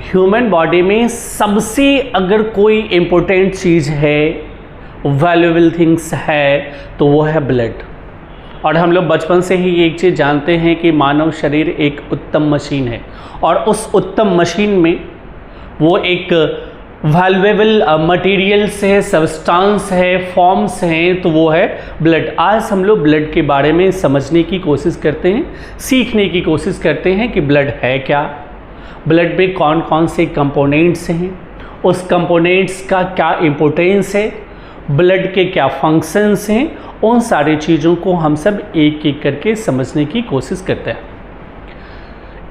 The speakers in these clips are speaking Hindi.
ह्यूमन बॉडी में सबसे अगर कोई इम्पोर्टेंट चीज़ है, वैल्यूएबल थिंग्स है, तो वो है ब्लड। और हम लोग बचपन से ही एक चीज़ जानते हैं कि मानव शरीर एक उत्तम मशीन है, और उस उत्तम मशीन में वो एक वैल्यूएबल मटेरियल्स है, सब्सटेंस है, फॉर्म्स हैं, तो वो है ब्लड। आज हम लोग ब्लड के बारे में समझने की कोशिश करते हैं, सीखने की कोशिश करते हैं कि ब्लड है क्या, ब्लड में कौन कौन से कंपोनेंट्स हैं, उस कंपोनेंट्स का क्या इम्पोर्टेंस है, ब्लड के क्या फंक्शंस हैं, उन सारी चीज़ों को हम सब एक एक करके समझने की कोशिश करते हैं।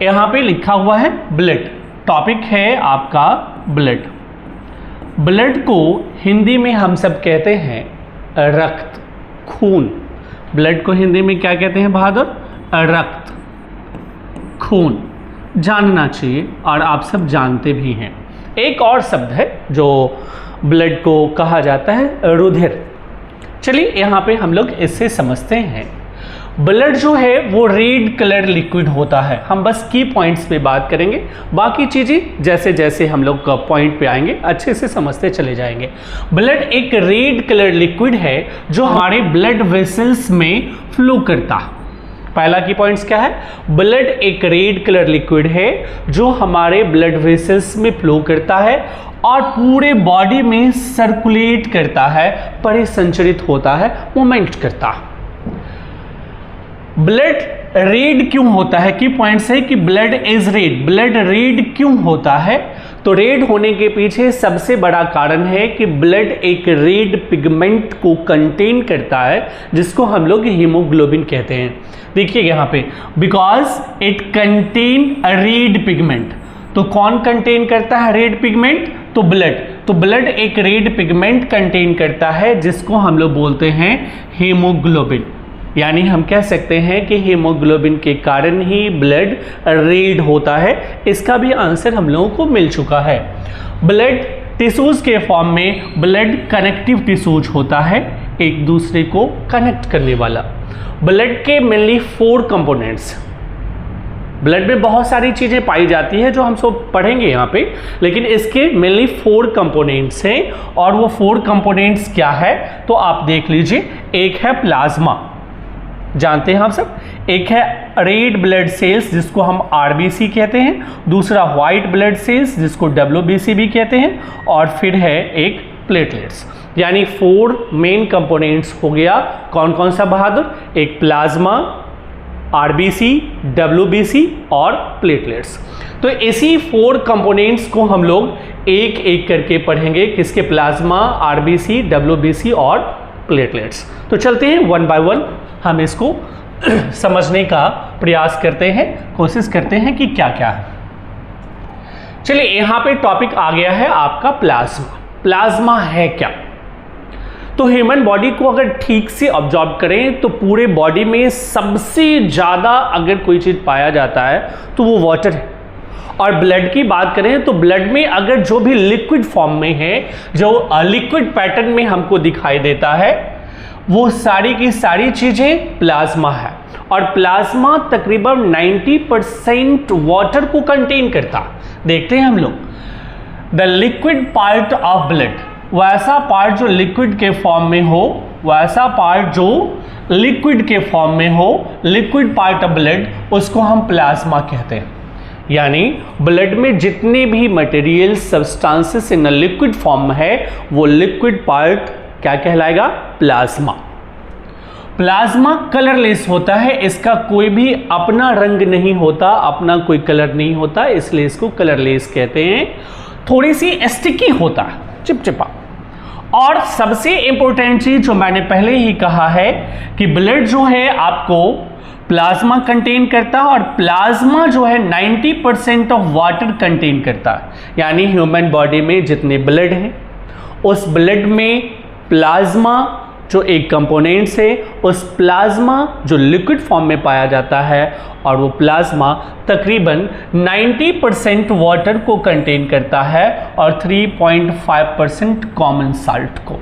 यहाँ पे लिखा हुआ है ब्लड, टॉपिक है आपका ब्लड। ब्लड को हिंदी में हम सब कहते हैं रक्त, खून। ब्लड को हिंदी में क्या कहते हैं बहादुर? रक्त, खून। जानना चाहिए और आप सब जानते भी हैं। एक और शब्द है जो ब्लड को कहा जाता है रुधिर। चलिए यहाँ पे हम लोग इससे समझते हैं। ब्लड जो है वो रेड कलर लिक्विड होता है। हम बस की पॉइंट्स पे बात करेंगे, बाकी चीज़ें जैसे जैसे हम लोग पॉइंट पे आएंगे अच्छे से समझते चले जाएंगे। ब्लड एक रेड कलर लिक्विड है जो हमारे ब्लड वेसल्स में फ्लो करता है। पहला की पॉइंट्स क्या है? ब्लड एक रेड कलर लिक्विड है जो हमारे ब्लड वेसल्स में फ्लो करता है और पूरे बॉडी में सर्कुलेट करता है, परिसंचरित होता है, मूवमेंट करता है। ब्लड रेड क्यों होता है? की पॉइंट्स है कि blood is red. Blood red क्यों होता है? तो रेड होने के पीछे सबसे बड़ा कारण है कि ब्लड एक रेड पिगमेंट को कंटेन करता है जिसको हम लोग हीमोग्लोबिन कहते हैं। देखिए यहाँ पे, because it contain a red pigment. तो कौन कंटेन करता है रेड पिगमेंट? तो ब्लड। तो ब्लड एक रेड पिगमेंट कंटेन करता है जिसको हम लोग बोलते हैं हीमोग्लोबिन। यानी हम कह सकते हैं कि हीमोग्लोबिन के कारण ही ब्लड रेड होता है। इसका भी आंसर हम लोगों को मिल चुका है। ब्लड टिश्यूज के फॉर्म में ब्लड कनेक्टिव टिश्यूज होता है, एक दूसरे को कनेक्ट करने वाला। ब्लड के मेनली 4 कंपोनेंट्स। ब्लड में बहुत सारी चीज़ें पाई जाती है जो हम सब पढ़ेंगे यहाँ पे, लेकिन इसके मेनली 4 कंपोनेंट्स हैं। और वो 4 कंपोनेंट्स क्या है तो आप देख लीजिए। एक है प्लाज्मा, जानते हैं हम सब। एक है रेड ब्लड सेल्स जिसको हम आरबीसी कहते हैं, दूसरा व्हाइट ब्लड सेल्स जिसको डब्ल्यूबीसी भी कहते हैं, और फिर है एक प्लेटलेट्स। यानी 4 मेन कंपोनेंट्स हो गया। कौन कौन सा बहादुर? एक प्लाज्मा, आरबीसी, डब्ल्यूबीसी और प्लेटलेट्स। तो इसी 4 कंपोनेंट्स को हम लोग एक एक करके पढ़ेंगे। किसके? प्लाज्मा, आरबीसी, डब्ल्यूबीसी और प्लेटलेट्स। तो चलते हैं 1 बाय 1 हम इसको समझने का प्रयास करते हैं, कोशिश करते हैं कि क्या क्या है। चलिए यहाँ पे टॉपिक आ गया है आपका प्लाज्मा। प्लाज्मा है क्या? तो ह्यूमन बॉडी को अगर ठीक से ऑब्जर्व करें तो पूरे बॉडी में सबसे ज़्यादा अगर कोई चीज़ पाया जाता है तो वो वाटर है। और ब्लड की बात करें तो ब्लड में अगर जो भी लिक्विड फॉर्म में है, जो लिक्विड पैटर्न में हमको दिखाई देता है, वो सारी की सारी चीज़ें प्लाज्मा है। और प्लाज्मा तकरीबन 90% वाटर को कंटेन करता। देखते हैं हम लोग the liquid part of blood, वैसा पार्ट जो लिक्विड के फॉर्म में हो, वैसा पार्ट जो लिक्विड के फॉर्म में हो, लिक्विड पार्ट ऑफ ब्लड, उसको हम प्लाज्मा कहते हैं। यानी ब्लड में जितने भी material substances in liquid form है वो लिक्विड पार्ट क्या कहलाएगा? प्लाज्मा। प्लाज्मा कलरलेस होता है, इसका कोई भी अपना रंग नहीं होता, अपना कोई कलर नहीं होता, इसलिए इसको कलरलेस कहते हैं। थोड़ी सी स्टिकी होता है, चिपचिपा। और सबसे इंपॉर्टेंट चीज जो मैंने पहले ही कहा है कि ब्लड जो है आपको प्लाज्मा कंटेन करता है, और प्लाज्मा जो है 90% ऑफ वाटर कंटेन करता है। यानी ह्यूमन बॉडी में जितने ब्लड हैं उस ब्लड में प्लाज्मा जो एक कंपोनेंट्स है, उस प्लाज्मा जो लिक्विड फॉर्म में पाया जाता है, और वो प्लाज्मा तकरीबन 90% वाटर को कंटेन करता है और 3.5% कॉमन साल्ट को।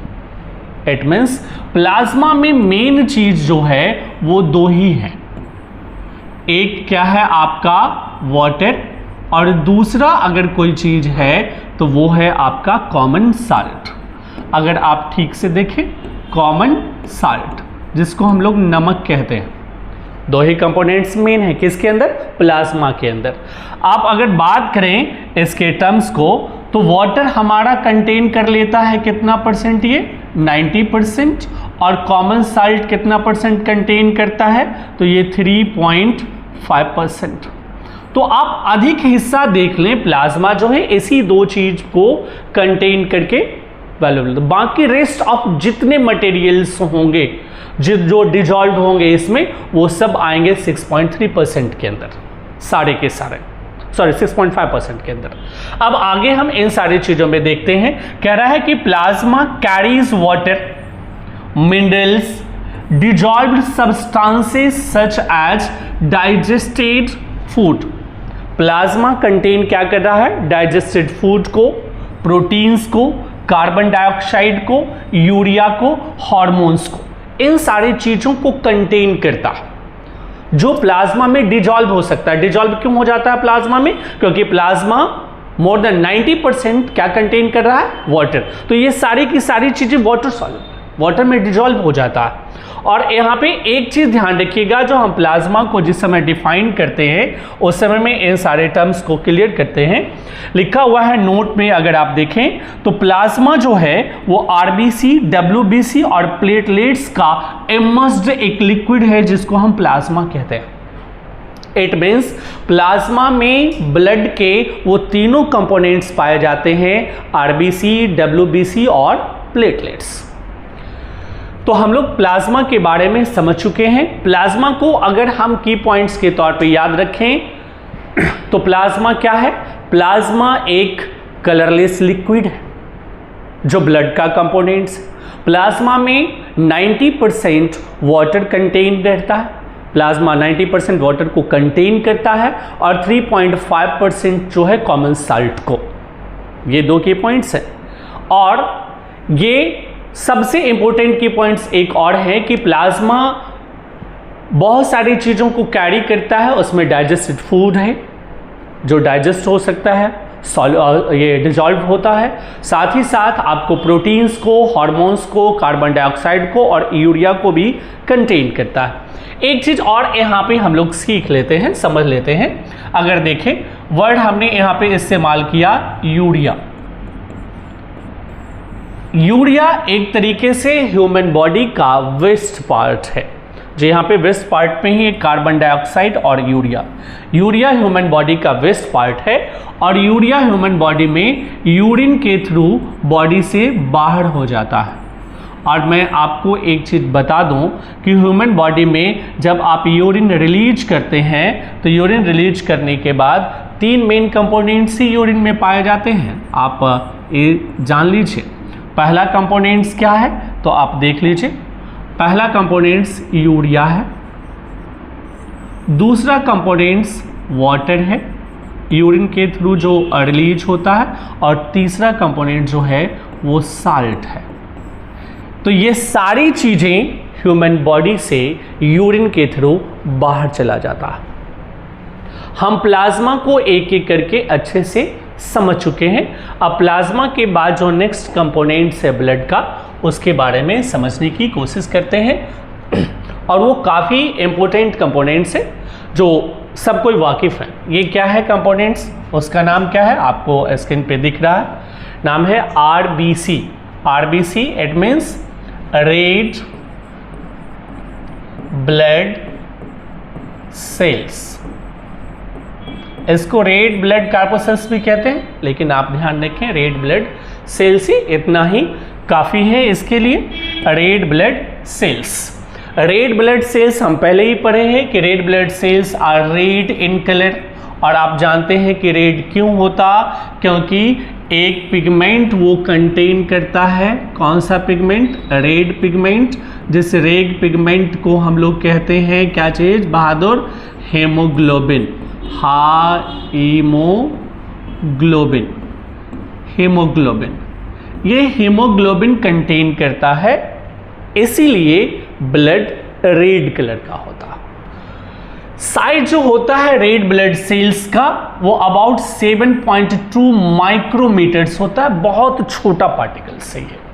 इट मीन्स प्लाज्मा में मेन चीज जो है वो 2 ही है। एक क्या है आपका? वाटर, और दूसरा अगर कोई चीज है तो वो है आपका कॉमन साल्ट। अगर आप ठीक से देखें, कॉमन साल्ट जिसको हम लोग नमक कहते हैं, दो ही कंपोनेंट्स मेन है किसके अंदर, प्लाज्मा के अंदर। आप अगर बात करें इसके टर्म्स को तो वाटर हमारा कंटेन कर लेता है कितना परसेंट, ये 90%, और कॉमन साल्ट कितना परसेंट कंटेन करता है, तो ये 3.5%। तो आप अधिक हिस्सा देख लें, प्लाज्मा जो है इसी दो चीज को कंटेन करके वैल्यूबल, बाकी रेस्ट ऑफ जितने मटेरियल्स होंगे जो डिजॉल्व होंगे इसमें, वो सब आएंगे 6.3% के अंदर, सारे के सारे, सॉरी 6.5% के अंदर। अब आगे हम इन सारी चीजों में देखते हैं। कह रहा है कि plasma carries water, minerals, dissolved substances such as digested food. Plasma contain क्या कर रहा है, डाइजेस्टेड फूड को, प्रोटीन्स को, कार्बन डाइऑक्साइड को, यूरिया को, हार्मोन्स को, इन सारी चीजों को कंटेन करता है जो प्लाज्मा में डिजॉल्व हो सकता है। डिजॉल्व क्यों हो जाता है प्लाज्मा में, क्योंकि प्लाज्मा मोर देन 90% क्या कंटेन कर रहा है, वाटर। तो ये सारी की सारी चीजें वाटर सॉल्यूबल, वाटर में डिजॉल्व हो जाता है। और यहाँ पे एक चीज ध्यान रखिएगा, जो हम प्लाज्मा को जिस समय डिफाइन करते हैं उस समय में इन सारे टर्म्स को क्लियर करते हैं। लिखा हुआ है नोट में, अगर आप देखें तो प्लाज्मा जो है वो आरबीसी, डब्ल्यूबीसी और प्लेटलेट्स का इमर्स्ड एक लिक्विड है जिसको हम प्लाज्मा कहते हैं। इट मीन्स प्लाज्मा में ब्लड के वो तीनों कंपोनेंट्स पाए जाते हैं, आरबीसी, डब्ल्यूबीसी और प्लेटलेट्स। तो हम लोग प्लाज्मा के बारे में समझ चुके हैं। प्लाज्मा को अगर हम की पॉइंट्स के तौर पे याद रखें तो प्लाज्मा क्या है, प्लाज्मा एक कलरलेस लिक्विड है जो ब्लड का कंपोनेंट्स। प्लाज्मा में 90% वाटर कंटेन रहता है, प्लाज्मा 90% वाटर को कंटेन करता है, और 3.5% जो है कॉमन साल्ट को। ये दो की पॉइंट्स हैं। और ये सबसे इंपॉर्टेंट की पॉइंट्स एक और है कि प्लाज्मा बहुत सारी चीज़ों को कैरी करता है, उसमें डाइजेस्टेड फूड है जो डाइजेस्ट हो सकता है, ये डिजॉल्व होता है, साथ ही साथ आपको प्रोटीन्स को, हार्मोन्स को, कार्बन डाइऑक्साइड को और यूरिया को भी कंटेन करता है। एक चीज़ और यहाँ पे हम लोग सीख लेते हैं, समझ लेते हैं। अगर देखें वर्ड हमने यहाँ पे इस्तेमाल किया यूरिया। यूरिया एक तरीके से ह्यूमन बॉडी का वेस्ट पार्ट है, जो यहाँ पे वेस्ट पार्ट में ही कार्बन डाइऑक्साइड और यूरिया ह्यूमन बॉडी का वेस्ट पार्ट है। और यूरिया ह्यूमन बॉडी में यूरिन के थ्रू बॉडी से बाहर हो जाता है। और मैं आपको एक चीज़ बता दूं कि ह्यूमन बॉडी में जब आप यूरिन रिलीज करते हैं तो यूरिन रिलीज करने के बाद 3 मेन कंपोनेंट्स ही यूरिन में पाए जाते हैं। आप ये जान लीजिए। पहला कंपोनेंट्स क्या है तो आप देख लीजिए, पहला कंपोनेंट्स यूरिया है, दूसरा कंपोनेंट्स वाटर है यूरिन के थ्रू जो रिलीज होता है, और तीसरा कंपोनेंट जो है वो साल्ट है। तो ये सारी चीज़ें ह्यूमन बॉडी से यूरिन के थ्रू बाहर चला जाता है। हम प्लाज्मा को एक एक करके अच्छे से समझ चुके हैं। अब प्लाज्मा के बाद जो नेक्स्ट कंपोनेंट्स है ब्लड का, उसके बारे में समझने की कोशिश करते हैं। और वो काफ़ी इंपॉर्टेंट कंपोनेंट्स है जो सब कोई वाकिफ़ है। ये क्या है कंपोनेंट्स, उसका नाम क्या है, आपको स्क्रीन पे दिख रहा है, नाम है RBC. RBC it means red blood sales. इसको रेड ब्लड कार्पोसेल्स भी कहते हैं, लेकिन आप ध्यान रखें रेड ब्लड सेल्स ही इतना ही काफ़ी है इसके लिए, red blood cells. Red blood cells हम पहले ही पढ़े हैं कि red blood cells are red in colour. और आप जानते हैं कि रेड क्यों होता, क्योंकि एक पिगमेंट वो कंटेन करता है। कौन सा पिगमेंट, रेड पिगमेंट। जिस रेड पिगमेंट को हम लोग कहते हैं क्या चीज़ बहादुर, हेमोग्लोबिन। हीमोग्लोबिन, हीमोग्लोबिन, ये हीमोग्लोबिन कंटेन करता है, इसीलिए ब्लड रेड कलर का होता है। साइज जो होता है रेड ब्लड सेल्स का वो अबाउट 7.2 माइक्रोमीटर्स होता है, बहुत छोटा पार्टिकल से है।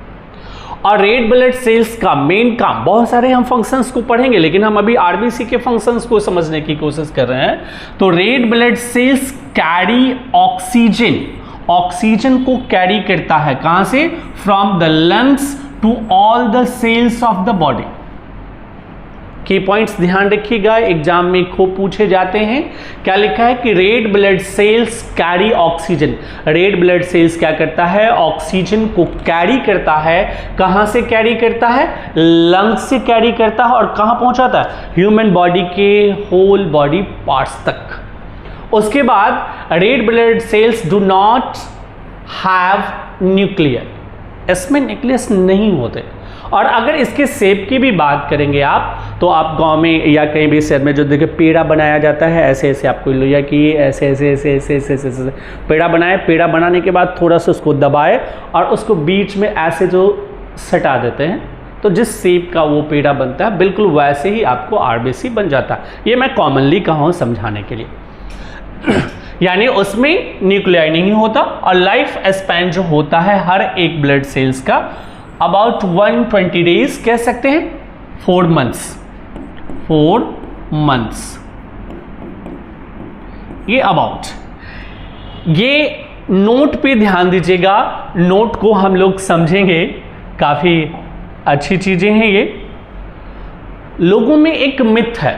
और रेड ब्लड सेल्स का मेन काम, बहुत सारे हम फंक्शंस को पढ़ेंगे लेकिन हम अभी आरबीसी के फंक्शंस को समझने की कोशिश कर रहे हैं। तो red blood cells carry oxygen, oxygen को कैरी करता है कहां से? From the lungs to all the cells of the body. Key points ध्यान रखिएगा, एग्जाम में खूब पूछे जाते हैं। क्या लिखा है कि red blood cells carry oxygen. Red blood sales क्या करता है? ऑक्सीजन को कैरी करता है। कहां से कैरी करता है? लंग्स से कैरी करता है। और कहां पहुंचाता है? ह्यूमन बॉडी के होल बॉडी पार्ट्स तक। उसके बाद red blood sales do not have nuclear, इसमें न्यूक्लियस नहीं होते। और अगर इसके शेप की भी बात करेंगे आप, तो आप गांव में या कहीं भी शहर में जो देखिए पेड़ा बनाया जाता है, ऐसे ऐसे आपको लोहिया की ऐसे ऐसे ऐसे ऐसे ऐसे ऐसे ऐसे पेड़ा बनाए। पेड़ा बनाने के बाद थोड़ा सा उसको दबाए और उसको बीच में ऐसे जो सटा देते हैं, तो जिस शेप का वो पेड़ा बनता है बिल्कुल वैसे ही आपको आरबीसी बन जाता है। ये मैं कॉमनली कहा हूँ समझाने के लिए। यानी उसमें न्यूक्लियाई नहीं होता। और लाइफ स्पैन जो होता है हर एक ब्लड सेल्स का अबाउट 120 डेज, कह सकते हैं 4 मंथ्स, 4 मंथ्स ये अबाउट। ये नोट पे ध्यान दीजिएगा, नोट को हम लोग समझेंगे, काफ़ी अच्छी चीज़ें हैं ये। लोगों में एक मिथ है,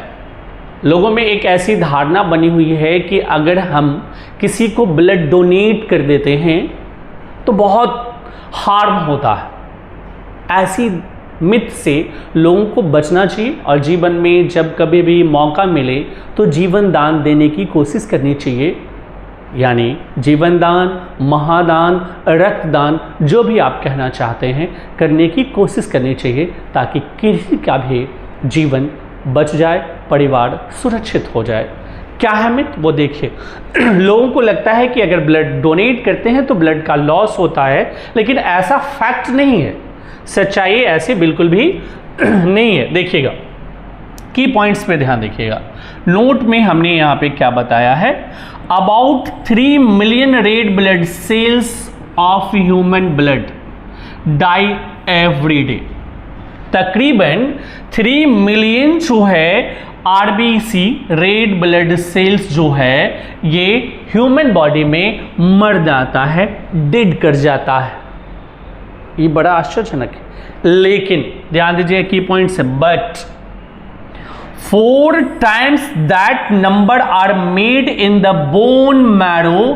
लोगों में एक ऐसी धारणा बनी हुई है कि अगर हम किसी को ब्लड डोनेट कर देते हैं तो बहुत हार्म होता है। ऐसी मिथ से लोगों को बचना चाहिए और जीवन में जब कभी भी मौका मिले तो जीवन दान देने की कोशिश करनी चाहिए। यानी जीवन दान, महादान, रक्तदान, जो भी आप कहना चाहते हैं, करने की कोशिश करनी चाहिए ताकि किसी का भी जीवन बच जाए, परिवार सुरक्षित हो जाए। क्या है मिथ? वो देखिए। लोगों को लगता है कि अगर ब्लड डोनेट करते हैं तो ब्लड का लॉस होता है, लेकिन ऐसा फैक्ट नहीं है, सच्चाई ऐसे बिल्कुल भी नहीं है। देखिएगा, की पॉइंट्स पे ध्यान देखिएगा। नोट में हमने यहाँ पे क्या बताया है? About 3 million red blood cells of human blood die every day. तकरीबन 3 मिलियन जो है आरबीसी रेड ब्लड सेल्स जो है ये ह्यूमन बॉडी में मर जाता है, डेड कर जाता है। ये बड़ा आश्चर्यजनक है। लेकिन ध्यान दीजिए की पॉइंट्स है, but 4 times that number are made in the bone marrow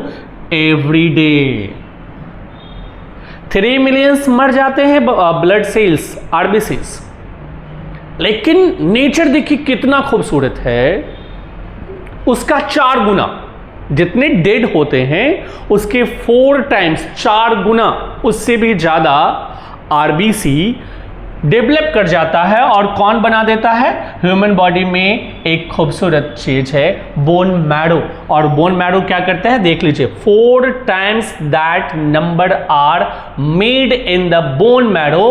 every day। 3 millions मर जाते हैं ब्लड सेल्स, आरबीसीज, लेकिन नेचर देखिए कितना खूबसूरत है। उसका 4 गुना जितने डेड होते हैं उसके 4 times, 4 गुना उससे भी ज़्यादा आरबीसी डेवलप कर जाता है। और कौन बना देता है? ह्यूमन बॉडी में एक खूबसूरत चीज है बोन मैरो। और बोन मैरो क्या करता है? देख लीजिए, 4 times that number are made in the bone marrow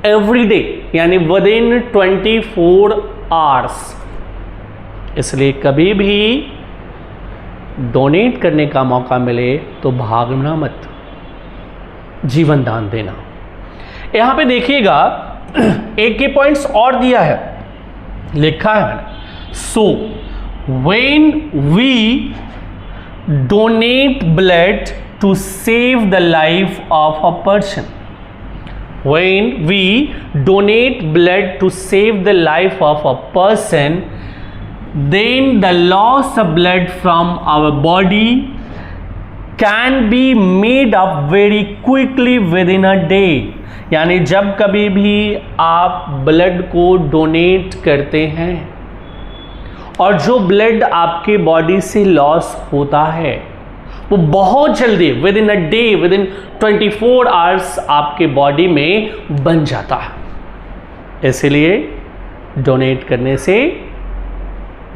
every day, यानी within 24 hours। इसलिए कभी भी डोनेट करने का मौका मिले तो भागना मत, जीवन दान देना। यहां पे देखिएगा एक के पॉइंट्स और दिया है, लिखा है मैंने, so when we donate blood to save the life of a person, when we donate blood to save the life of a person, then the loss of blood from our body can be made up very quickly within a day। यानी जब कभी भी आप ब्लड को डोनेट करते हैं और जो ब्लड आपके बॉडी से लॉस होता है वो बहुत जल्दी with in a day, with in 24 hours आपके बॉडी में बन जाता है। इसलिए डोनेट करने से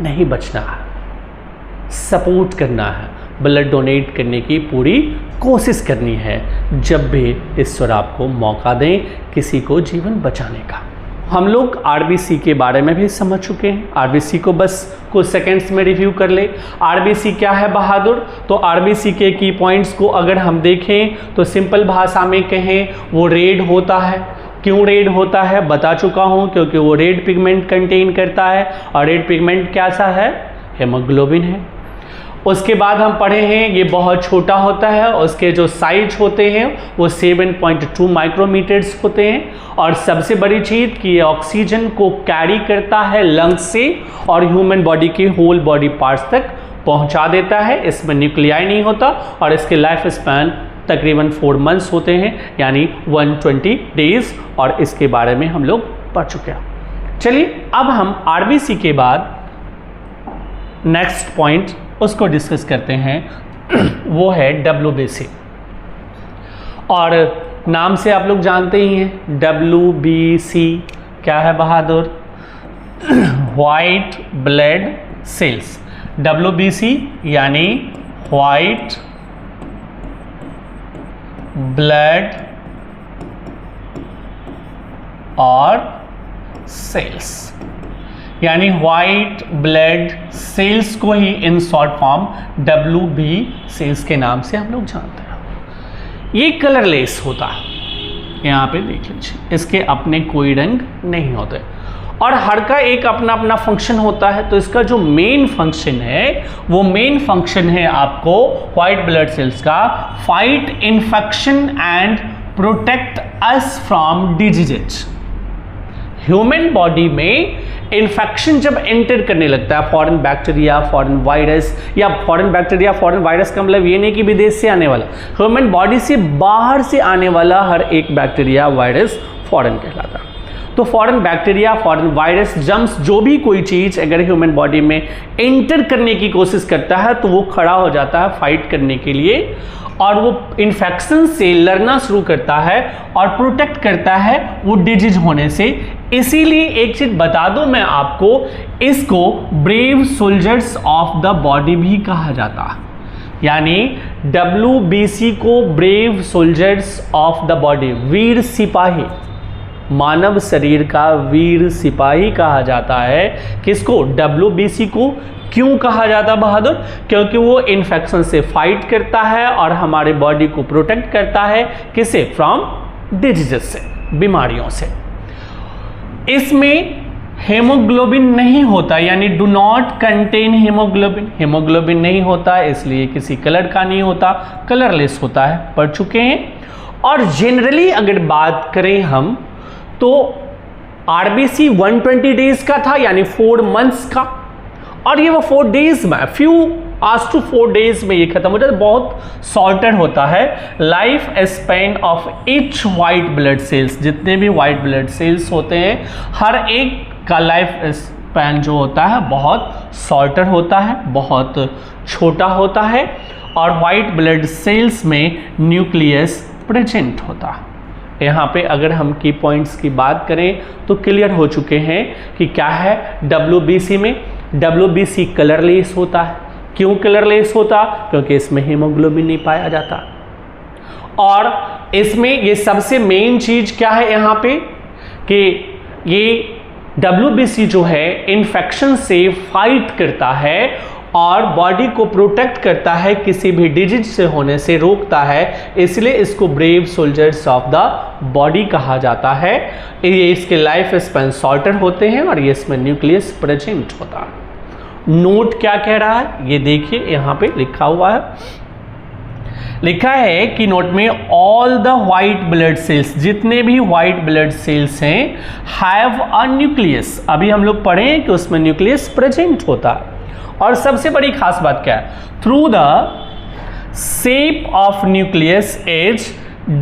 नहीं बचना है, सपोर्ट करना है, ब्लड डोनेट करने की पूरी कोशिश करनी है जब भी ईश्वर आपको मौका दें किसी को जीवन बचाने का। हम लोग आरबीसी के बारे में भी समझ चुके हैं। आरबीसी को बस कुछ सेकंड्स में रिव्यू कर ले। आरबीसी क्या है बहादुर? तो आरबीसी के की पॉइंट्स को अगर हम देखें तो सिंपल भाषा में कहें वो रेड होता है। क्यों रेड होता है बता चुका हूँ, क्योंकि वो रेड पिगमेंट कंटेन करता है। और रेड पिगमेंट कैसा है? हेमोग्लोबिन है। उसके बाद हम पढ़े हैं ये बहुत छोटा होता है, उसके जो साइज होते हैं वो 7.2 माइक्रोमीटर्स होते हैं। और सबसे बड़ी चीज़ कि ये ऑक्सीजन को कैरी करता है लंग्स से और ह्यूमन बॉडी के होल बॉडी पार्ट्स तक पहुंचा देता है। इसमें न्यूक्लियाई नहीं होता और इसके लाइफ स्पैन तकरीबन 4 मंथ्स होते हैं, यानी 120 डेज। और इसके बारे में हम लोग पढ़ चुके हैं। चलिए अब हम आरबीसी के बाद नेक्स्ट पॉइंट उसको डिस्कस करते हैं। वो है WBC। और नाम से आप लोग जानते ही हैं WBC क्या है बहादुर? White blood cells. WBC यानी वाइट ब्लड और सेल्स, यानी वाइट ब्लड सेल्स को ही in short form WB cells के नाम से हम लोग जानते हैं। ये कलरलेस होता है, यहाँ पे देख लीजिए, इसके अपने कोई रंग नहीं होते और हर का एक अपना अपना फंक्शन होता है। तो इसका जो मेन फंक्शन है वो मेन फंक्शन है आपको वाइट ब्लड सेल्स का fight infection and protect us from diseases. Human body में इन्फेक्शन जब एंटर करने लगता है, फॉरेन बैक्टीरिया, फॉरेन वायरस, या फॉरेन बैक्टीरिया फॉरेन वायरस का मतलब ये नहीं कि विदेश से आने वाला, ह्यूमन बॉडी से बाहर से आने वाला हर एक बैक्टीरिया वायरस फॉरेन कहलाता है। तो foreign bacteria, foreign virus, germs, जो भी कोई चीज़ अगर ह्यूमन बॉडी में एंटर करने की कोशिश करता है तो वो खड़ा हो जाता है फाइट करने के लिए और वो इन्फेक्शन से लड़ना शुरू करता है और प्रोटेक्ट करता है वो डिजीज होने से। इसीलिए एक चीज बता दूं मैं आपको, इसको brave soldiers of the body भी कहा जाता है। यानी WBC को brave soldiers of the body, वीर सिपाही, मानव शरीर का वीर सिपाही कहा जाता है। किसको? WBC को। क्यों कहा जाता बहादुर? क्योंकि वो इन्फेक्शन से फाइट करता है और हमारे बॉडी को प्रोटेक्ट करता है। किसे? फ्रॉम डिजीजेस से, बीमारियों से। इसमें हेमोग्लोबिन नहीं होता, यानी do not contain haemoglobin. Haemoglobin नहीं होता इसलिए किसी कलर का नहीं होता, कलरलेस होता है, पढ़ चुके हैं। और जनरली अगर बात करें हम तो आरबीसी 120 डेज का था, यानी 4 मंथ्स का, और ये वो 4 डेज में, फ्यू आज टू 4 डेज में ये खत्म हो जाता है। बहुत शॉर्टर होता है life span of each white blood cells. जितने भी वाइट ब्लड सेल्स होते हैं हर एक का लाइफ स्पैन जो होता है बहुत शॉर्टर होता है, बहुत छोटा होता है। और वाइट ब्लड सेल्स में न्यूक्लियस प्रेजेंट होता है। यहाँ पे अगर हम की पॉइंट्स की बात करें तो क्लियर हो चुके हैं कि क्या है WBC में। WBC कलरलेस होता है। क्यों कलरलेस होता? क्योंकि इसमें हीमोग्लोबिन नहीं पाया जाता। और इसमें ये सबसे मेन चीज क्या है यहाँ पे कि ये WBC जो है इन्फेक्शन से फाइट करता है और बॉडी को प्रोटेक्ट करता है, किसी भी डिजीज से होने से रोकता है। इसलिए इसको brave soldiers of the body कहा जाता है। ये इसके लाइफ स्पैन शॉर्टर होते हैं और ये इसमें न्यूक्लियस प्रेजेंट होता है। नोट क्या कह रहा है ये देखिए, यहाँ पे लिखा हुआ है, लिखा है कि नोट में all the white blood cells, जितने भी व्हाइट ब्लड सेल्स हैं, हैव अ न्यूक्लियस। अभी हम लोग पढ़े कि उसमें न्यूक्लियस प्रेजेंट होता है। और सबसे बड़ी खास बात क्या है? Through the shape of nucleus is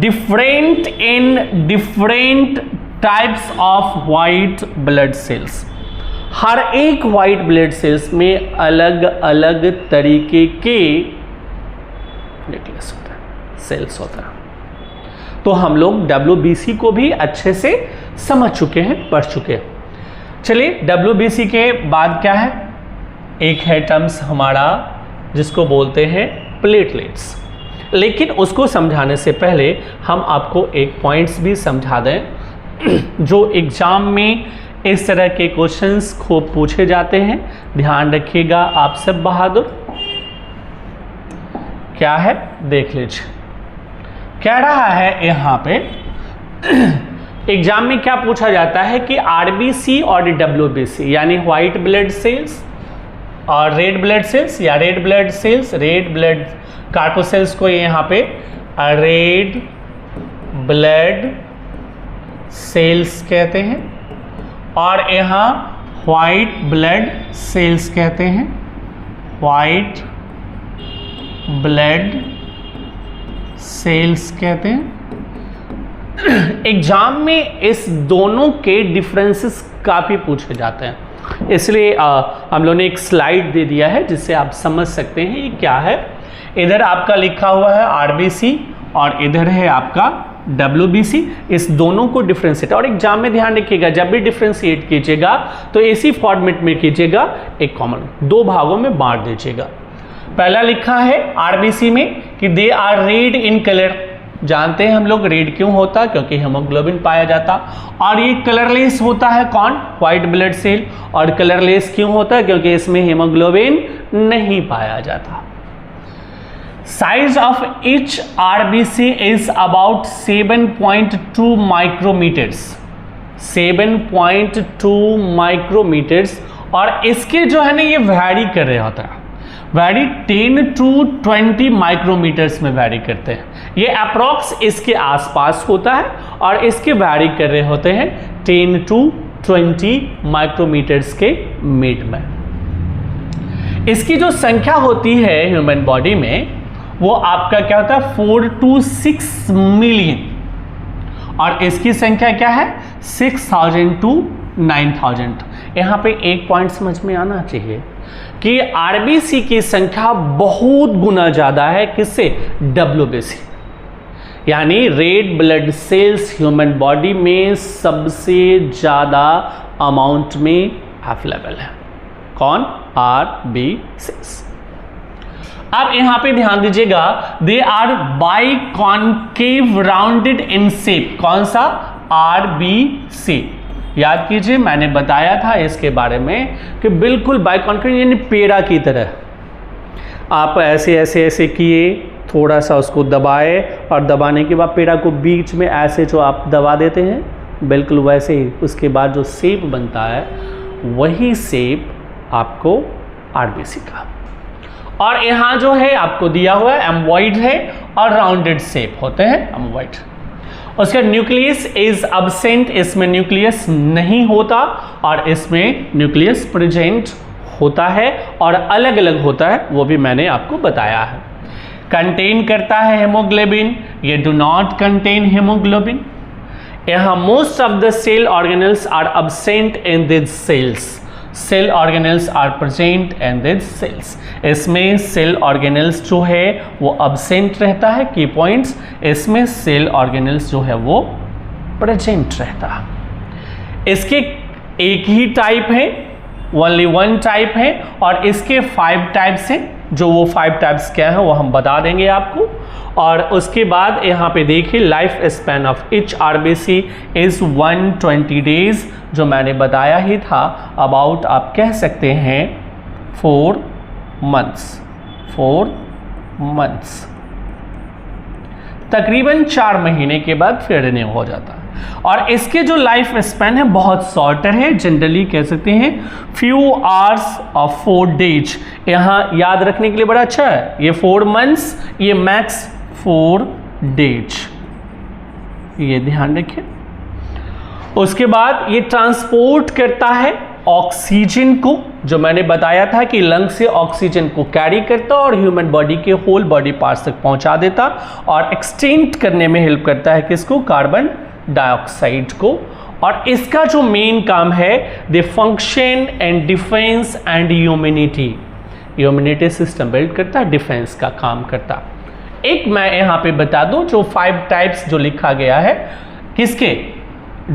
different in different types of white blood cells. हर एक व्हाइट ब्लड सेल्स में अलग अलग तरीके के न्यूक्लियस होता है, सेल्स होता है। तो हम लोग WBC को भी अच्छे से समझ चुके हैं, पढ़ चुके हैं। चलिए WBC के बाद क्या है? एक है टर्म्स हमारा जिसको बोलते हैं प्लेटलेट्स। लेकिन उसको समझाने से पहले हम आपको एक पॉइंट्स भी समझा दें। जो एग्जाम में इस तरह के क्वेश्चंस खूब पूछे जाते हैं, ध्यान रखिएगा आप सब बहादुर। क्या है देख लीजिए, कह रहा है यहाँ पे एग्जाम में क्या पूछा जाता है कि आरबीसी और डब्ल्यूबीसी यानी व्हाइट ब्लड सेल्स और रेड ब्लड सेल्स या red blood cells, red blood corpuscles को यहाँ पे रेड ब्लड सेल्स कहते हैं और यहाँ व्हाइट ब्लड सेल्स कहते हैं, व्हाइट ब्लड सेल्स कहते हैं। एग्जाम में इस दोनों के डिफरेंसेस काफ़ी पूछे जाते हैं, इसलिए हम लोगों ने एक स्लाइड दे दिया है जिससे आप समझ सकते हैं ये क्या है। इधर आपका लिखा हुआ है आरबीसी और इधर है आपका डब्ल्यूबीसी, इस दोनों को डिफ्रेंशिएट। और एग्जाम में ध्यान रखिएगा जब भी डिफ्रेंशिएट कीजिएगा तो इसी फॉर्मेट में कीजिएगा, एक कॉमन दो भागों में बांट दीजिएगा। पहला लिखा है आरबीसी में कि they are red in colour, जानते हैं हम लोग रेड क्यों होता, क्योंकि हीमोग्लोबिन पाया जाता, और ये कलरलेस होता है कौन, व्हाइट ब्लड सेल। और कलरलेस क्यों होता है, क्योंकि इसमें हीमोग्लोबिन नहीं पाया जाता। Size of each RBC is about 7.2 micrometres, 7.2 micrometres. और इसके जो है ना ये वैरी कर रहे होता है, वैरी 10 to 20 माइक्रोमीटर्स में वैरी करते हैं। ये अप्रॉक्स इसके आसपास होता है और इसके वैरी कर रहे होते हैं 10 to 20 माइक्रोमीटर्स के मिड में। इसकी जो संख्या होती है ह्यूमन बॉडी में वो आपका क्या होता है 4 to 6 मिलियन, और इसकी संख्या क्या है 6000 to 9000। यहाँ पे एक पॉइंट समझ में आना चाहिए कि आरबीसी की संख्या बहुत गुना ज़्यादा है किससे, डब्ल्यूबीसी, यानी red blood sales human body में सबसे ज़्यादा अमाउंट में अवेलेबल है। कौन, आरबीसी। अब यहाँ पे ध्यान दीजिएगा, they are biconcave rounded in shape. कौन सा, आरबीसी। याद कीजिए मैंने बताया था इसके बारे में कि बिल्कुल बाइकॉन्केव यानी पेड़ा की तरह। आप ऐसे ऐसे ऐसे किए, थोड़ा सा उसको दबाए और दबाने के बाद पेड़ा को बीच में ऐसे जो आप दबा देते हैं बिल्कुल वैसे ही उसके बाद जो शेप बनता है वही शेप आपको आरबीसी का। और यहाँ जो है आपको दिया हुआ है एम्बॉइड है और राउंडेड शेप होते हैं एम्बॉइड। उसका न्यूक्लियस इज अब्सेंट, इसमें न्यूक्लियस नहीं होता और इसमें न्यूक्लियस प्रेजेंट होता है और अलग अलग होता है, वो भी मैंने आपको बताया है। कंटेन करता है हेमोग्लोबिन, ये डू नॉट कंटेन हेमोग्लोबिन। यहाँ most of the cell organelles are absent in this cells, cell organelles are present in this cells. इसमें सेल ऑर्गेनल्स जो है वो अब्सेंट रहता है, की पॉइंट्स, इसमें सेल ऑर्गेनल्स जो है वो प्रेजेंट रहता है। इसके एक ही टाइप है, ओनली वन टाइप है, और इसके 5 टाइप्स हैं। जो वो 5 टाइप्स क्या है वो हम बता देंगे आपको। और उसके बाद यहाँ पे देखिए life span of each RBC is 120 days, जो मैंने बताया ही था, अबाउट आप कह सकते हैं 4 मंथ्स, तकरीबन 4 महीने के बाद फिर रिन्यू हो जाता है। और इसके जो लाइफ स्पैन है बहुत शॉर्टर है, जनरली कह सकते हैं फ्यू आवर्स ऑफ 4 डेज। यहाँ याद रखने के लिए बड़ा अच्छा है, ये 4 मंथ्स, ये मैक्स 4 डेज, ये ध्यान रखिए। उसके बाद ये ट्रांसपोर्ट करता है ऑक्सीजन को, जो मैंने बताया था कि लंग से ऑक्सीजन को कैरी करता और ह्यूमन बॉडी के होल बॉडी पार्ट्स तक पहुंचा देता, और एक्सटेंट करने में हेल्प करता है किसको, कार्बन डाइऑक्साइड को। और इसका जो मेन काम है the function and defence and immunity system build करता है, डिफेंस का काम करता। एक मैं यहाँ पे बता दूं जो 5 टाइप्स जो लिखा गया है किसके,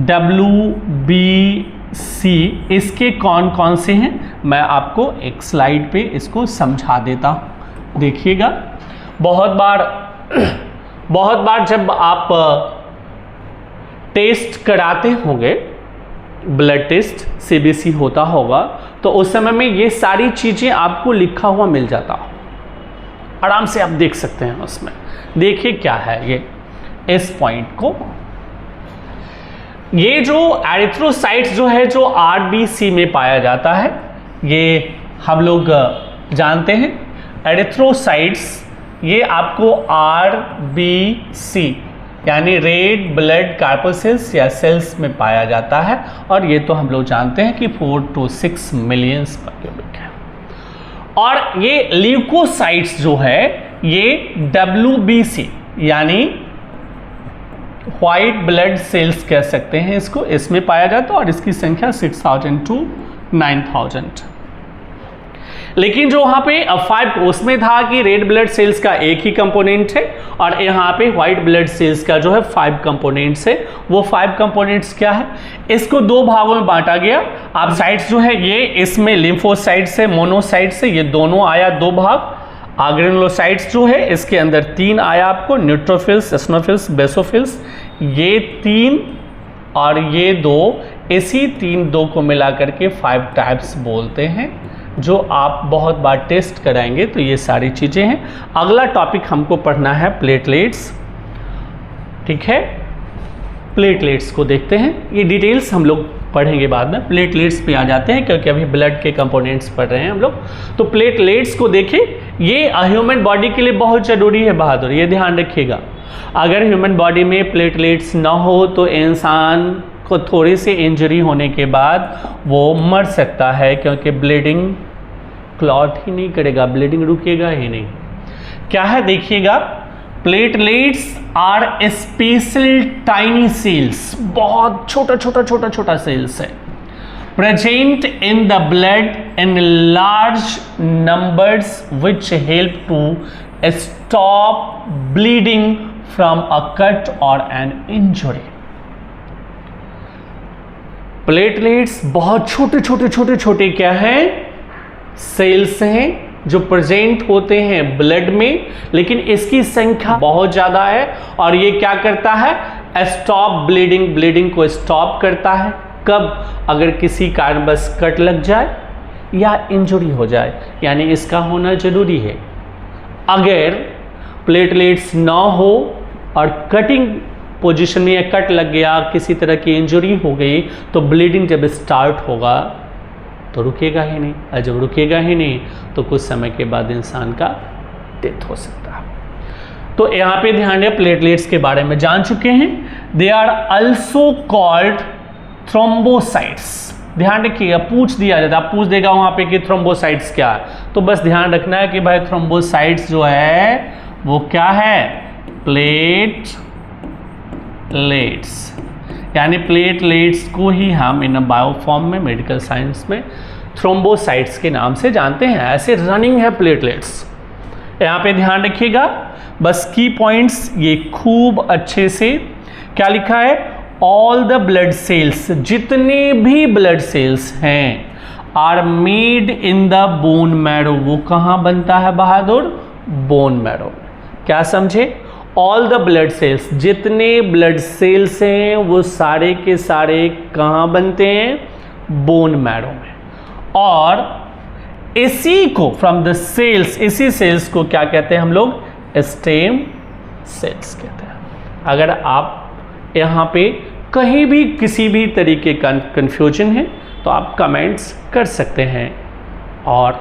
WBC, इसके कौन कौन से हैं मैं आपको एक स्लाइड पे इसको समझा देता हूँ। देखिएगा बहुत बार जब आप टेस्ट कराते होंगे, ब्लड टेस्ट सीबीसी होता होगा, तो उस समय में ये सारी चीज़ें आपको लिखा हुआ मिल जाता हो, आराम से आप देख सकते हैं उसमें। देखिए क्या है ये, इस पॉइंट को, ये जो एरिथ्रोसाइट्स जो है जो आरबीसी में पाया जाता है, ये हम लोग जानते हैं। एरिथ्रोसाइट्स ये आपको आरबीसी यानी रेड ब्लड कार्पोसेल्स या सेल्स में पाया जाता है, और ये तो हम लोग जानते हैं कि 4 to 6 मिलियंस पर क्यूबिक है। और ये ल्यूकोसाइट्स जो है ये WBC यानी व्हाइट ब्लड सेल्स कह सकते हैं इसको, इसमें पाया जाता है, और इसकी संख्या 6000 to 9000। लेकिन जो वहाँ पे 5 उसमें था कि रेड ब्लड सेल्स का एक ही कंपोनेंट है, और यहाँ पे व्हाइट ब्लड सेल्स का जो है 5 कंपोनेंट्स है। वो 5 कंपोनेंट्स क्या है, इसको 2 भागों में बांटा गया। आप साइट्स जो है ये इसमें लिम्फोसाइट्स है, मोनोसाइट्स है, ये दोनों आया 2 भाग। ग्रेनुलोसाइट्स जो है इसके अंदर 3 आया आपको, न्यूट्रोफिल्स, एसिनोफिल्स, बेसोफिल्स, ये 3 और ये 2, इसी 3 को मिला करके 5 टाइप्स बोलते हैं, जो आप बहुत बार टेस्ट कराएंगे। तो ये सारी चीज़ें हैं। अगला टॉपिक हमको पढ़ना है प्लेटलेट्स, ठीक है। प्लेटलेट्स को देखते हैं, ये डिटेल्स हम लोग पढ़ेंगे बाद में। प्लेटलेट्स पे आ जाते हैं क्योंकि अभी ब्लड के कंपोनेंट्स पढ़ रहे हैं हम लोग। तो प्लेटलेट्स को देखें, ये ह्यूमन बॉडी के लिए बहुत ज़रूरी है बहादुर, ये ध्यान रखिएगा। अगर ह्यूमन बॉडी में प्लेटलेट्स ना हो तो इंसान को थोड़ी सी इंजरी होने के बाद वो मर सकता है, क्योंकि ब्लीडिंग क्लॉट ही नहीं करेगा, ब्लीडिंग रुकेगा ही नहीं। क्या है देखिएगा, platelets are special tiny cells, बहुत छोटा सेल्स है, present in the blood in large numbers which help to stop bleeding from a cut or an injury. Platelets बहुत छोटे क्या है, सेल्स हैं जो प्रेजेंट होते हैं ब्लड में, लेकिन इसकी संख्या बहुत ज़्यादा है, और ये क्या करता है, स्टॉप ब्लीडिंग, ब्लीडिंग को स्टॉप करता है। कब, अगर किसी कारणवश कट लग जाए या इंजरी हो जाए, यानी इसका होना जरूरी है। अगर प्लेटलेट्स ना हो और कटिंग पोजीशन में या कट लग गया, किसी तरह की इंजरी हो गई, तो ब्लीडिंग जब स्टार्ट होगा तो रुकेगा ही नहीं, और जब रुकेगा ही नहीं तो कुछ समय के बाद इंसान का डेथ हो सकता है। तो यहाँ पे ध्यान दें, प्लेटलेट्स के बारे में जान चुके हैं। They are also called thrombocytes. ध्यान रखिएगा, पूछ दिया जाता है, पूछ देगा वहाँ पे कि थ्रोम्बोसाइट्स क्या है, तो बस ध्यान रखना है कि भाई थ्रोम्बोसाइट्स जो है वो क्या है, प्लेटलेट्स, यानी प्लेटलेट्स को ही हम इन बायोफॉर्म में, मेडिकल साइंस में थ्रोम्बोसाइट्स के नाम से जानते हैं। ऐसे रनिंग है प्लेटलेट्स। यहाँ पे ध्यान रखिएगा, बस की पॉइंट्स ये खूब अच्छे से, क्या लिखा है, ऑल द ब्लड सेल्स, जितने भी ब्लड सेल्स हैं, are made in the bone marrow. वो कहाँ बनता है बहादुर, बोन मैरो। क्या समझे, ऑल द ब्लड सेल्स, जितने ब्लड सेल्स हैं वो सारे के सारे कहाँ बनते हैं, बोन मैरो में। और इसी को फ्रॉम द सेल्स, इसी सेल्स को क्या कहते हैं हम लोग, स्टेम सेल्स कहते हैं। अगर आप यहाँ पे कहीं भी किसी भी तरीके का कन्फ्यूजन है तो आप कमेंट्स कर सकते हैं, और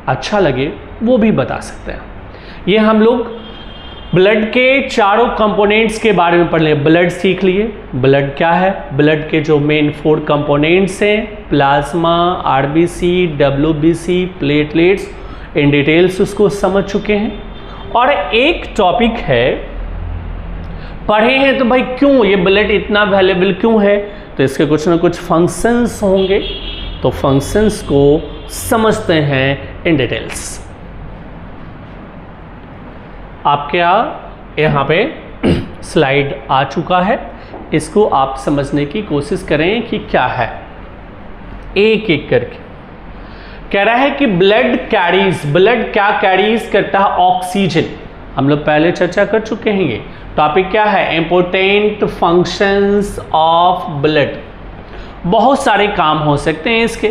अच्छा लगे वो भी बता सकते हैं। ये हम लोग ब्लड के चारों कंपोनेंट्स के बारे में पढ़ लिए। ब्लड सीख लिए, ब्लड क्या है, ब्लड के जो मेन 4 कंपोनेंट्स हैं, plasma, RBC, WBC, platelets, in details उसको समझ चुके हैं। और एक टॉपिक है, पढ़े हैं तो भाई क्यों ये ब्लड इतना वैल्यूएबल क्यों है, तो इसके कुछ ना कुछ फंक्शंस होंगे, तो फंक्शंस को समझते हैं इन डिटेल्स। आपके यहाँ पे स्लाइड आ चुका है, इसको आप समझने की कोशिश करें कि क्या है, एक एक करके। कह रहा है कि ब्लड कैरीज, ब्लड क्या कैरीज करता है, ऑक्सीजन। हम लोग पहले चर्चा कर चुके हैं। ये टॉपिक क्या है? Important functions of blood. बहुत सारे काम हो सकते हैं इसके,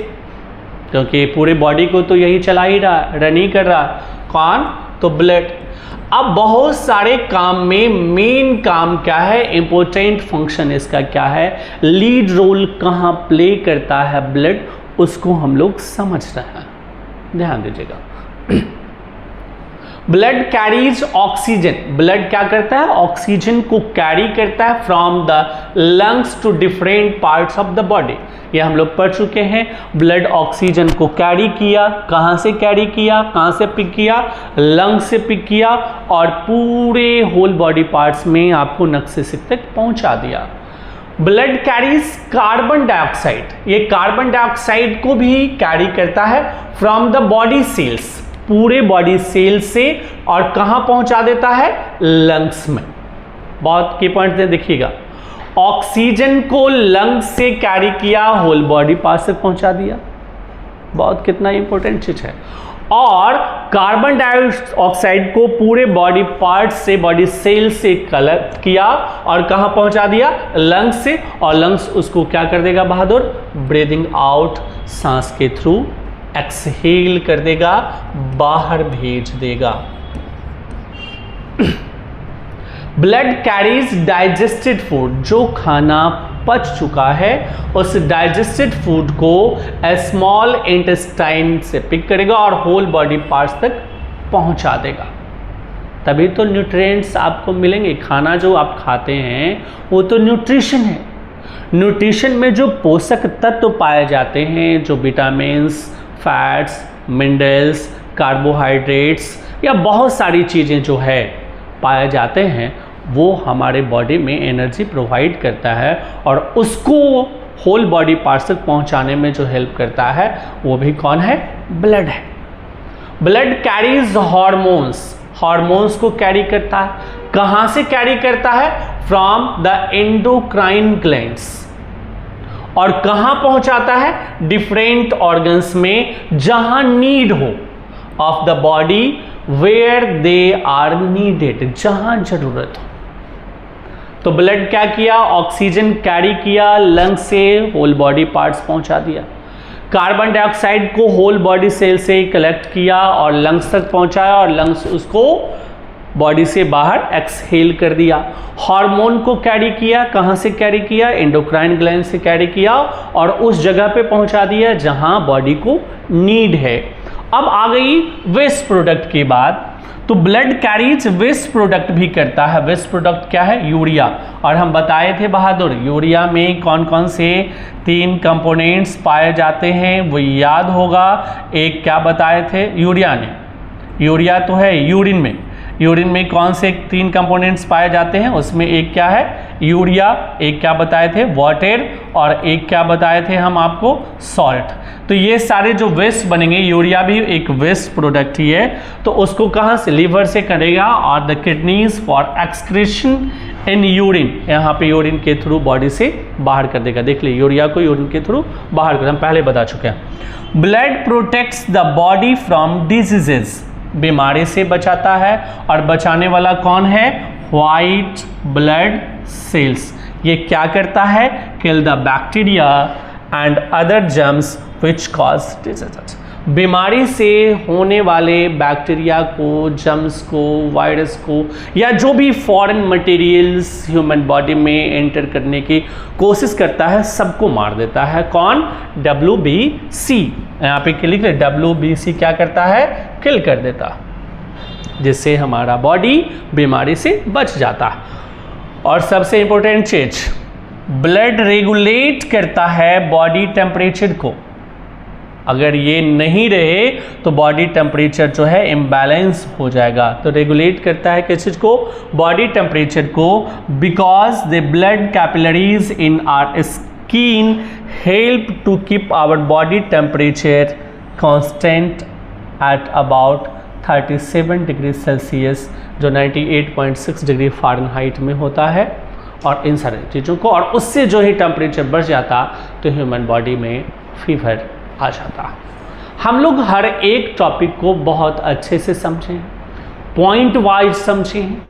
क्योंकि पूरे बॉडी को तो यही चला ही रहा, रन ही कर रहा। कौन? तो ब्लड। अब बहुत सारे काम में मेन काम क्या है? इम्पोर्टेंट फंक्शन इसका क्या है, लीड रोल कहाँ प्ले करता है ब्लड, उसको हम लोग समझ रहे हैं। ध्यान दीजिएगा। Blood carries oxygen. ब्लड क्या करता है? ऑक्सीजन को कैरी करता है from the lungs to different parts of the body. ये हम लोग पढ़ चुके हैं। ब्लड ऑक्सीजन को कैरी किया, कहाँ से कैरी किया, कहाँ से पिक किया? लंग्स से पिक किया और पूरे होल बॉडी पार्ट्स में आपको नक्शे से तक पहुंचा दिया। Blood carries carbon dioxide. ये कार्बन डाइऑक्साइड को भी कैरी करता है फ्रॉम द बॉडी सेल्स, पूरे बॉडी सेल से, और कहां पहुंचा देता है? लंग्स में। बहुत की पॉइंट देखिएगा, ऑक्सीजन को लंग्स से कैरी किया, होल बॉडी पार्ट तक पहुंचा दिया। बहुत कितना इंपॉर्टेंट चीज है। और कार्बन डाइऑक्साइड को पूरे बॉडी पार्ट से, बॉडी सेल से कलेक्ट किया और कहां पहुंचा दिया? लंग्स से, और लंग्स उसको क्या कर देगा बहादुर? ब्रीदिंग आउट, सांस के थ्रू एक्सहेल कर देगा, बाहर भेज देगा। Blood carries digested food. जो खाना पच चुका है उस डाइजेस्टेड फूड को स्मॉल इंटेस्टाइन से पिक करेगा और होल बॉडी पार्ट्स तक पहुंचा देगा। तभी तो न्यूट्रिएंट्स आपको मिलेंगे। खाना जो आप खाते हैं वो तो न्यूट्रिशन है। न्यूट्रिशन में जो पोषक तत्व पाए जाते हैं, जो विटामिन्स, फैट्स, मिनरल्स, कार्बोहाइड्रेट्स या बहुत सारी चीज़ें जो है पाए जाते हैं, वो हमारे बॉडी में एनर्जी प्रोवाइड करता है और उसको होल बॉडी पार्ट्स तक पहुंचाने में जो हेल्प करता है वो भी कौन है? ब्लड है। Blood carries hormones. हार्मोन्स को कैरी करता है। कहाँ से कैरी करता है? From the endocrine glands. और कहां पहुंचाता है? डिफरेंट ऑर्गन्स में, जहां नीड हो of the body, where they are needed, जहां जरूरत हो। तो ब्लड क्या किया? ऑक्सीजन कैरी किया, लंग से होल बॉडी पार्ट्स पहुंचा दिया। कार्बन डाइऑक्साइड को होल बॉडी सेल से कलेक्ट किया और लंग्स तक पहुंचाया और लंग्स उसको बॉडी से बाहर एक्सहेल कर दिया। हार्मोन को कैरी किया, कहाँ से कैरी किया? एंडोक्राइन ग्लैंड से कैरी किया और उस जगह पे पहुंचा दिया जहां बॉडी को नीड है। अब आ गई वेस्ट प्रोडक्ट की बात। तो ब्लड कैरीज वेस्ट प्रोडक्ट भी करता है। वेस्ट प्रोडक्ट क्या है? यूरिया। और हम बताए थे बहादुर, यूरिया में कौन कौन से 3 कंपोनेंट्स पाए जाते हैं वो याद होगा। एक क्या बताए थे यूरिया ने? यूरिया तो है यूरिन में। यूरिन में कौन से 3 कंपोनेंट्स पाए जाते हैं? उसमें एक क्या है? यूरिया। एक क्या बताए थे? वाटर। और एक क्या बताए थे हम आपको? सॉल्ट। तो ये सारे जो वेस्ट बनेंगे, यूरिया भी एक वेस्ट प्रोडक्ट ही है, तो उसको कहाँ से? लीवर से करेगा और the kidneys for excretion in urine, यहाँ पे यूरिन के थ्रू बॉडी से बाहर कर देगा। देख लीजिए, यूरिया को यूरिन के थ्रू बाहर कर, हम पहले बता चुके हैं। Blood protects the body from diseases. बीमारी से बचाता है और बचाने वाला कौन है? White blood sales. ये क्या करता है? Kill the bacteria and other germs which cause diseases. बीमारी से होने वाले बैक्टीरिया को, जर्म्स को, वायरस को या जो भी फॉरेन मटेरियल्स ह्यूमन बॉडी में एंटर करने की कोशिश करता है, सबको मार देता है। कौन? WBC। यहाँ पे लिख ले, WBC क्या करता है? किल कर देता, जिससे हमारा बॉडी बीमारी से बच जाता है। और सबसे इंपॉर्टेंट चीज, ब्लड रेगुलेट करता है बॉडी टेम्परेचर को। अगर ये नहीं रहे तो बॉडी टेम्परेचर जो है इम्बैलेंस हो जाएगा। तो रेगुलेट करता है किस चीज़ को? बॉडी टेम्परेचर को। Because the blood capillaries in our skin help to keep our body temperature constant at about 37 degree Celsius, जो 98.6 डिग्री फ़ारेनहाइट में होता है। और इन सारी चीज़ों को, और उससे जो ही टेम्परेचर बढ़ जाता तो ह्यूमन बॉडी में फीवर आ जाता। हम लोग हर एक टॉपिक को बहुत अच्छे से समझें, पॉइंट वाइज समझें।